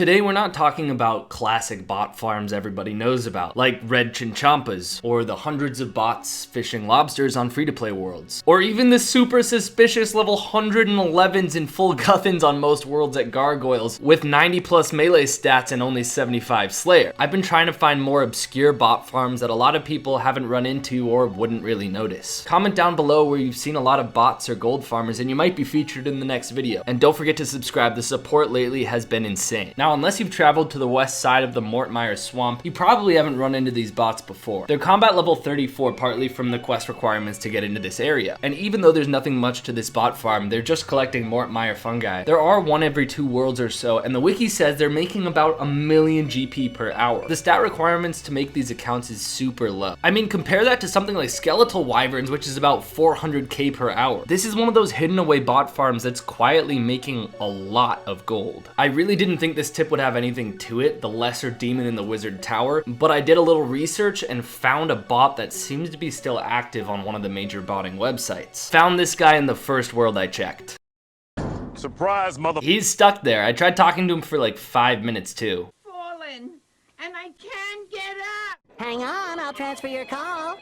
Today we're not talking about classic bot farms everybody knows about, like red chinchampas, or the hundreds of bots fishing lobsters on free-to-play worlds, or even the super suspicious level 111s in full guthins on most worlds at Gargoyles, with 90 plus melee stats and only 75 Slayer. I've been trying to find more obscure bot farms that a lot of people haven't run into or wouldn't really notice. Comment down below where you've seen a lot of bots or gold farmers and you might be featured in the next video. And don't forget to subscribe, the support lately has been insane. Now, unless you've traveled to the west side of the Mortmire swamp, you probably haven't run into these bots before. They're combat level 34 partly from the quest requirements to get into this area. And even though there's nothing much to this bot farm, they're just collecting Mortmire fungi. There are one every 2 worlds or so, and the wiki says they're making about 1 million GP per hour. The stat requirements to make these accounts is super low. I mean, compare that to something like Skeletal Wyverns, which is about 400k per hour. This is one of those hidden away bot farms that's quietly making a lot of gold. I really didn't think this tip would have anything to it, the lesser demon in the wizard tower, but I did a little research and found a bot that seems to be still active on one of the major botting websites. Found this guy in the first world I checked. Surprise, mother. He's stuck there. I tried talking to him for like 5 minutes too. Fallen, and I can't get up. Hang on, I'll transfer your call.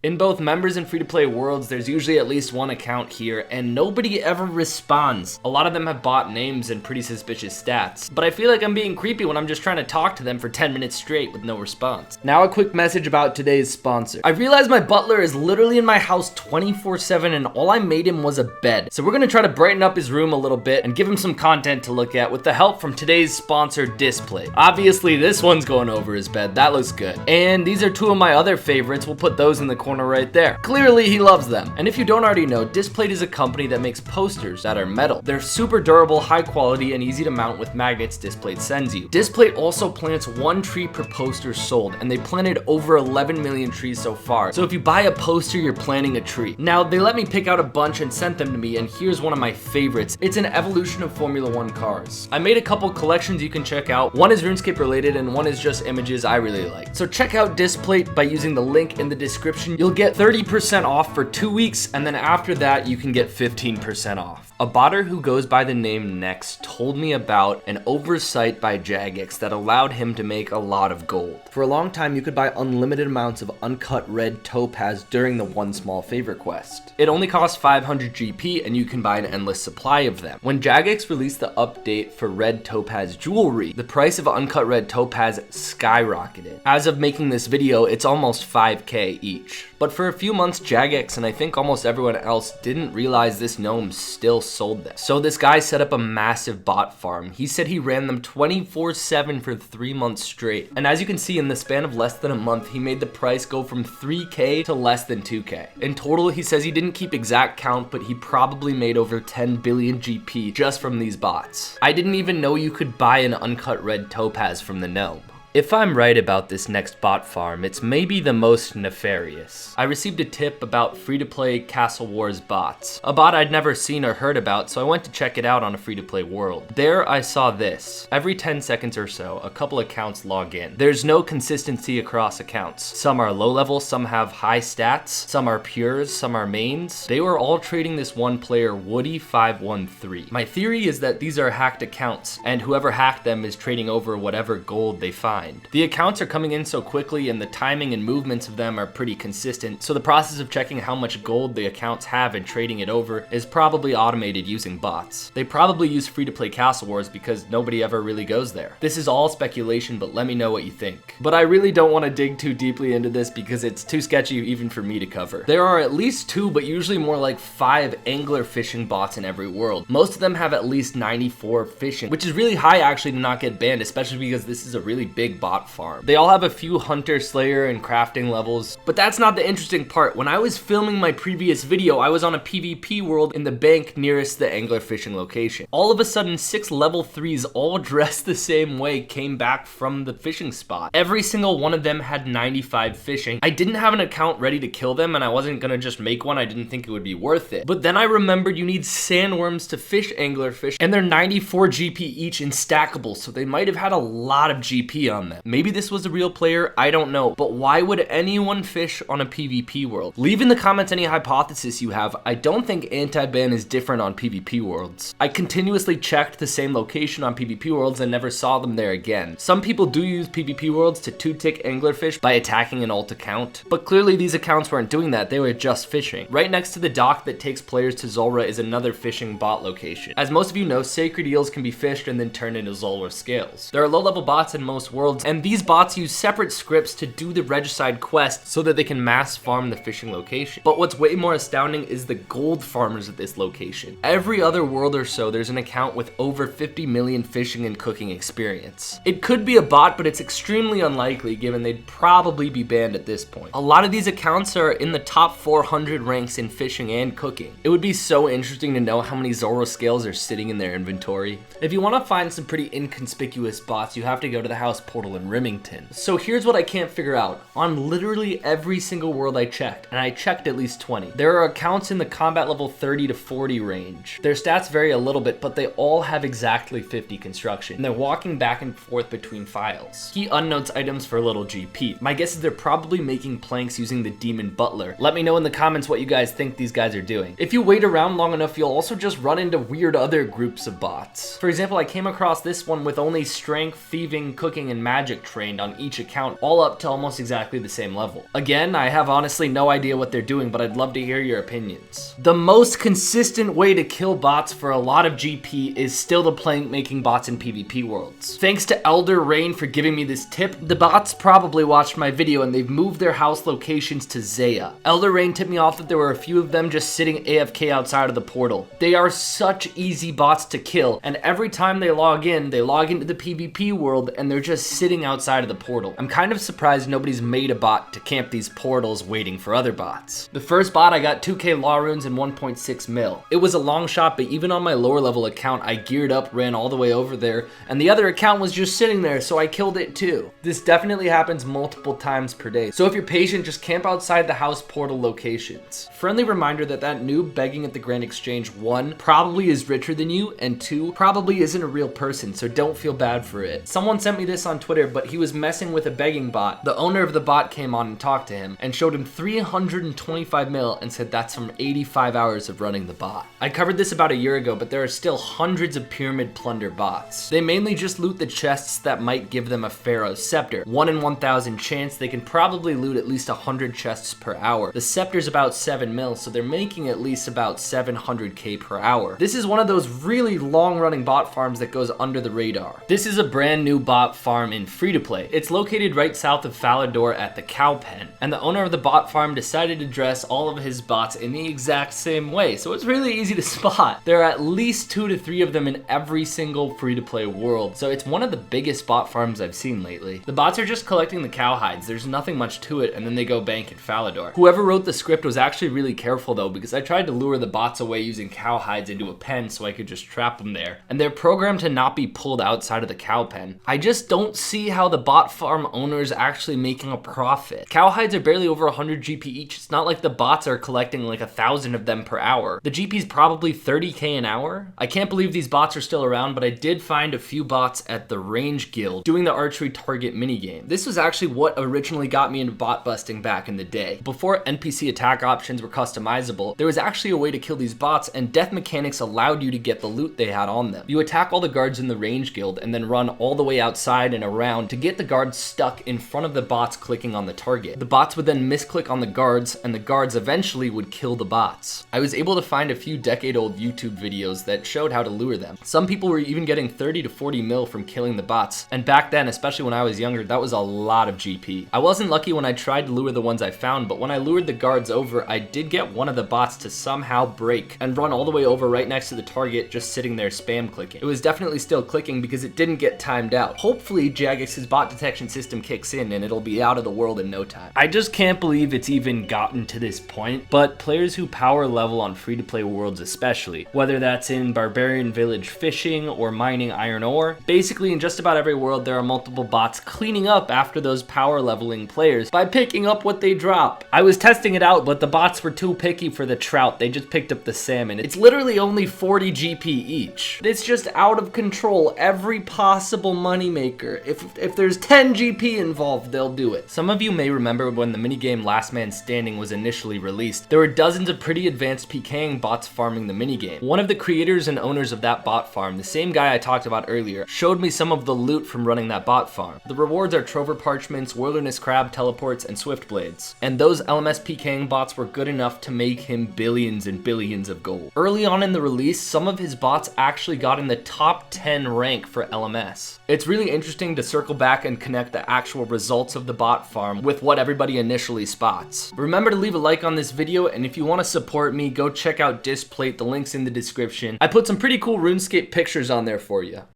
In both members and free-to-play worlds, there's usually at least one account here, and nobody ever responds. A lot of them have bot names and pretty suspicious stats, but I feel like I'm being creepy when I'm just trying to talk to them for 10 minutes straight with no response. Now a quick message about today's sponsor. I realized my butler is literally in my house 24/7 and all I made him was a bed. So we're gonna try to brighten up his room a little bit and give him some content to look at with the help from today's sponsor, Display. Obviously this one's going over his bed, that looks good. And these are 2 of my other favorites, we'll put those in the corner right there. Clearly he loves them. And if you don't already know, Displate is a company that makes posters that are metal. They're super durable, high quality, and easy to mount with magnets Displate sends you. Displate also plants 1 tree per poster sold, and they planted over 11 million trees so far. So if you buy a poster, you're planting a tree. Now, they let me pick out a bunch and sent them to me, and here's one of my favorites. It's an evolution of Formula 1 cars. I made a couple collections you can check out. One is RuneScape related, and one is just images I really like. So check out Displate by using the link in the description. You'll get 30% off for 2 weeks, and then after that you can get 15% off. A botter who goes by the name Next told me about an Oversight by Jagex that allowed him to make a lot of gold. For a long time you could buy unlimited amounts of Uncut Red Topaz during the One Small Favor quest. It only costs 500 GP and you can buy an endless supply of them. When Jagex released the update for Red Topaz jewelry, the price of Uncut Red Topaz skyrocketed. As of making this video, it's almost 5k each. But for a few months, Jagex and I think almost everyone else didn't realize this gnome still sold them. So this guy set up a massive bot farm. He said he ran them 24/7 for 3 months straight. And as you can see, in the span of less than a month, he made the price go from 3k to less than 2k. In total, he says he didn't keep exact count, but he probably made over 10 billion GP just from these bots. I didn't even know you could buy an Uncut Red Topaz from the gnome. If I'm right about this next bot farm, it's maybe the most nefarious. I received a tip about free-to-play Castle Wars bots, a bot I'd never seen or heard about, so I went to check it out on a free-to-play world. There I saw this. Every 10 seconds or so, a couple accounts log in. There's no consistency across accounts. Some are low level, some have high stats, some are pures, some are mains. They were all trading this one player, Woody513. My theory is that these are hacked accounts, and whoever hacked them is trading over whatever gold they find. The accounts are coming in so quickly and the timing and movements of them are pretty consistent, so the process of checking how much gold the accounts have and trading it over is probably automated using bots. They probably use free-to-play Castle Wars because nobody ever really goes there. This is all speculation, but let me know what you think. But I really don't want to dig too deeply into this because it's too sketchy even for me to cover. There are at least 2, but usually more like 5 angler fishing bots in every world. Most of them have at least 94 fishing, which is really high actually to not get banned, especially because this is a really big bot farm. They all have a few hunter, slayer, and crafting levels, but that's not the interesting part. When I was filming my previous video, I was on a PvP world in the bank nearest the angler fishing location. All of a sudden, 6 level 3s all dressed the same way came back from the fishing spot. Every single one of them had 95 fishing. I didn't have an account ready to kill them, and I wasn't gonna just make one. I didn't think it would be worth it. But then I remembered you need sandworms to fish anglerfish, and they're 94 GP each in stackable, so they might have had a lot of GP on around them. Maybe this was a real player, I don't know, but why would anyone fish on a PvP world? Leave in the comments any hypothesis you have. I don't think anti-ban is different on PvP worlds. I continuously checked the same location on PvP worlds and never saw them there again. Some people do use PvP worlds to two-tick Anglerfish by attacking an alt account, but clearly these accounts weren't doing that, they were just fishing. Right next to the dock that takes players to Zola is another fishing bot location. As most of you know, sacred eels can be fished and then turned into Zola scales. There are low-level bots in most worlds, and these bots use separate scripts to do the regicide quest so that they can mass farm the fishing location. But what's way more astounding is the gold farmers at this location. Every other world or so, there's an account with over 50 million fishing and cooking experience. It could be a bot, but it's extremely unlikely given they'd probably be banned at this point. A lot of these accounts are in the top 400 ranks in fishing and cooking. It would be so interesting to know how many Zola scales are sitting in their inventory. If you want to find some pretty inconspicuous bots, you have to go to the house portal in Remington. So here's what I can't figure out. On literally every single world I checked, and I checked at least 20, there are accounts in the combat level 30 to 40 range. Their stats vary a little bit, but they all have exactly 50 construction, and they're walking back and forth between files. Key unnotes items for little GP. My guess is they're probably making planks using the Demon Butler. Let me know in the comments what you guys think these guys are doing. If you wait around long enough, you'll also just run into weird other groups of bots. For example, I came across this one with only strength, thieving, cooking, and magic trained on each account, all up to almost exactly the same level. Again, I have honestly no idea what they're doing, but I'd love to hear your opinions. The most consistent way to kill bots for a lot of GP is still the plank making bots in PvP worlds. Thanks to Elder Rain for giving me this tip. The bots probably watched my video and they've moved their house locations to Zaya. Elder Rain tipped me off that there were a few of them just sitting AFK outside of the portal. They are such easy bots to kill, and every time they log into the PvP world and they're just sitting outside of the portal. I'm kind of surprised nobody's made a bot to camp these portals waiting for other bots. The first bot, I got 2k law runes and 1.6 mil. It was a long shot, but even on my lower level account, I geared up, ran all the way over there, and the other account was just sitting there, so I killed it too. This definitely happens multiple times per day, so if you're patient, just camp outside the house portal locations. Friendly reminder that that noob begging at the Grand Exchange, 1, probably is richer than you, and 2, probably isn't a real person, so don't feel bad for it. Someone sent me this on Twitter, but he was messing with a begging bot. The owner of the bot came on and talked to him and showed him 325 mil and said that's from 85 hours of running the bot. I covered this about a year ago, but there are still hundreds of pyramid plunder bots. They mainly just loot the chests that might give them a Pharaoh's Scepter. 1 in 1,000 chance, they can probably loot at least 100 chests per hour. The Scepter's about 7 mil, so they're making at least about 700k per hour. This is one of those really long-running bot farms that goes under the radar. This is a brand new bot farm in free-to-play. It's located right south of Falador at the Cow Pen, and the owner of the bot farm decided to dress all of his bots in the exact same way, so it's really easy to spot. There are at least 2 to 3 of them in every single free-to-play world, so it's one of the biggest bot farms I've seen lately. The bots are just collecting the cow hides, there's nothing much to it, and then they go bank at Falador. Whoever wrote the script was actually really careful though, because I tried to lure the bots away using cow hides into a pen so I could just trap them there, and they're programmed to not be pulled outside of the cow pen. I just don't see how the bot farm owner is actually making a profit. Cow hides are barely over 100 GP each. It's not like the bots are collecting like 1,000 of them per hour. The GP's probably 30k an hour. I can't believe these bots are still around, but I did find a few bots at the Range Guild doing the archery target minigame. This was actually what originally got me into bot busting back in the day. Before NPC attack options were customizable, there was actually a way to kill these bots, and death mechanics allowed you to get the loot they had on them. You attack all the guards in the Range Guild and then run all the way outside and around to get the guards stuck in front of the bots clicking on the target. The bots would then misclick on the guards, and the guards eventually would kill the bots. I was able to find a few decade-old YouTube videos that showed how to lure them. Some people were even getting 30 to 40 mil from killing the bots, and back then, especially when I was younger, that was a lot of GP. I wasn't lucky when I tried to lure the ones I found, but when I lured the guards over, I did get one of the bots to somehow break and run all the way over right next to the target, just sitting there spam clicking. It was definitely still clicking because it didn't get timed out. Hopefully, Jagex's bot detection system kicks in and it'll be out of the world in no time. I just can't believe it's even gotten to this point, but players who power level on free-to-play worlds especially, whether that's in Barbarian Village fishing or mining iron ore, basically in just about every world there are multiple bots cleaning up after those power leveling players by picking up what they drop. I was testing it out, but the bots were too picky for the trout. They just picked up the salmon. It's literally only 40 GP each. It's just out of control. Every possible moneymaker if there's 10 GP involved, they'll do it. Some of you may remember when the minigame Last Man Standing was initially released, there were dozens of pretty advanced PKing bots farming the minigame. One of the creators and owners of that bot farm, the same guy I talked about earlier, showed me some of the loot from running that bot farm. The rewards are Trover Parchments, Wilderness Crab Teleports, and Swift Blades. And those LMS PKing bots were good enough to make him billions and billions of gold. Early on in the release, some of his bots actually got in the top 10 rank for LMS. It's really interesting to circle back and connect the actual results of the bot farm with what everybody initially spots. Remember to leave a like on this video, and if you want to support me, go check out Displate, the link's in the description. I put some pretty cool RuneScape pictures on there for you.